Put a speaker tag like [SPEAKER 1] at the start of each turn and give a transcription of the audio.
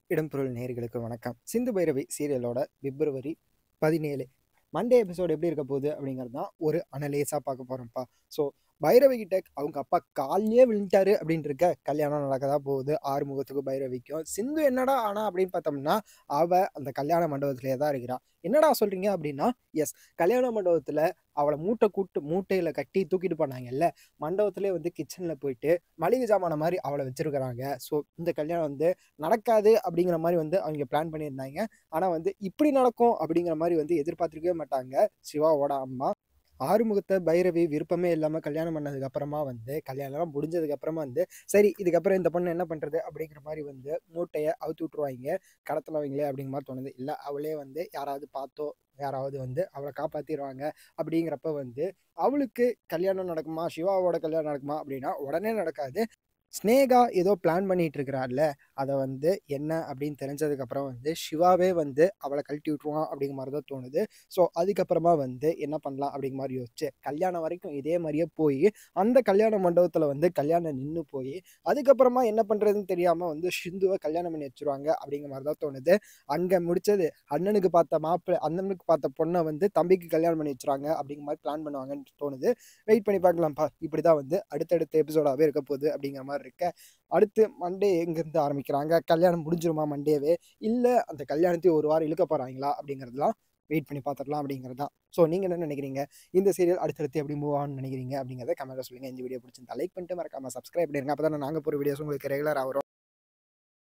[SPEAKER 1] இடம்பொருள் நேயர்களுக்கு வணக்கம். சிந்து பைரவி சீரியலோட பிப்ரவரி 17 மண்டே எபிசோட் எப்படி இருக்க போகுது அப்படிங்கிறது தான் ஒரு அனலேஸா பார்க்க போறோம்ப்பா. ஸோ பைரவி கிட்ட அவங்க அப்பா கால்லயே விழுந்துட்டாரு அப்படின்னு இருக்க கல்யாணம் நடக்க தான் போகுது ஆறுமுகத்துக்கும் பைரவிக்கும். சிந்து என்னடா ஆனா அப்படின்னு பார்த்தோம்னா, அவ அந்த கல்யாண மண்டபத்திலேயே தான் இருக்கிறா. என்னடா சொல்றீங்க அப்படின்னா, எஸ், கல்யாண மண்டபத்துல அவள மூட்டையில கட்டி தூக்கிட்டு போனாங்கல்ல, மண்டபத்திலே வந்து கிச்சன்ல போயிட்டு மளிகை ஜாமான மாரி அவள வச்சிருக்கிறாங்க. ஸோ இந்த கல்யாணம் வந்து நடக்காது அப்படிங்கிற மாரி வந்து அவிங்க பிளான் பண்ணியிருந்தாங்க. ஆனா வந்து இப்படி நடக்கும் அப்படிங்கிற மாரி வந்து எதிர்பார்த்திருக்கவே மாட்டாங்க சிவாவோட அம்மா. ஆறுமுகத்த பைரவி விருப்பமே இல்லாம கல்யாணம் பண்ணதுக்கு அப்புறமா வந்து கல்யாணம்லாம் முடிஞ்சதுக்கு அப்புறமா வந்து, சரி இதுக்கப்புறம் இந்த பொண்ண என்ன பண்றது அப்படிங்கிற மாரி வந்து மூட்டைய அவுத்து விட்டுருவாய்ங்க. கடத்துனவைங்களே அப்படிங்கிற மாரி தோணுது. இல்ல அவளே வந்து யாராவது பார்த்தோ, யாராவது வந்து அவள காப்பாத்திருவாங்க அப்படிங்கிறப்ப வந்து, அவளுக்கு கல்யாணம் நடக்குமா? சிவாவோட கல்யாணம் நடக்குமா? அப்படின்னா உடனே நடக்காது. ஸ்நேகா ஏதோ பிளான் பண்ணிட்டு இருக்கிறாள்ல, அத வந்து என்ன அப்படின்னு தெரிஞ்சதுக்கப்புறம் வந்து சிவாவே வந்து அவள கழட்டி விட்டுருவான் அப்படிங்கிற மாரி தான் தோணுது. ஸோ அதுக்கப்புறமா வந்து என்ன பண்ணலாம் அப்படிங்கிற மாரி யோசிச்சு, கல்யாணம் வரைக்கும் இதே மாரியே போயி, அந்த கல்யாண மண்டபத்தில வந்து கல்யாணம் நின்னு போயி, அதுக்கப்புறமா என்ன பண்றதுன்னு தெரியாம வந்து சிந்துவ கல்யாணம் பண்ணி வச்சுருவாங்க அப்படிங்கிற மாரி தான் தோணுது. அங்க முடிச்சது அண்ணனுக்கு பார்த்த பொண்ண வந்து தம்பிக்கு கல்யாணம் பண்ணி வச்சுருவாங்க அப்படிங்கிற மாரி பிளான் பண்ணுவாங்கன்னு தோணுது. வெயிட் பண்ணி பார்க்கலாம்ப்பா. இப்படிதான் வந்து அடுத்தடுத்த எபிசோடாவே இருக்க போகுது அப்படிங்கிற மாரி இருக்க. அடுத்து மண்டே எங்கேருந்து ஆரம்பிக்கிறாங்க? கல்யாணம் முடிஞ்சிருமா மண்டேவே? இல்ல அந்த கல்யாணத்தையும் ஒரு வாரம் இழுக்க போறாய்ங்களா? அப்படிங்கிறதெல்லாம் வெயிட் பண்ணி பார்த்துரலாம் அப்படிங்கிறது தான். ஸோ நீங்க என்ன நினைக்கிறீங்க? இந்த சீரியல் அடுத்தடுத்து எப்படி மூவ் ஆகும்னு நினைக்கிறீங்க? அப்படிங்கிறத கமெண்ட்ல சொல்லுங்க. இந்த வீடியோ பிடிச்சிருந்தா லைக் பண்ணிட்டு மறக்காம சப்ஸ்கிரைப் பண்ணிருங்க. அப்பதான் நாங்க போற வீடியோஸ் உங்களுக்கு ரெகுலரா வரும்.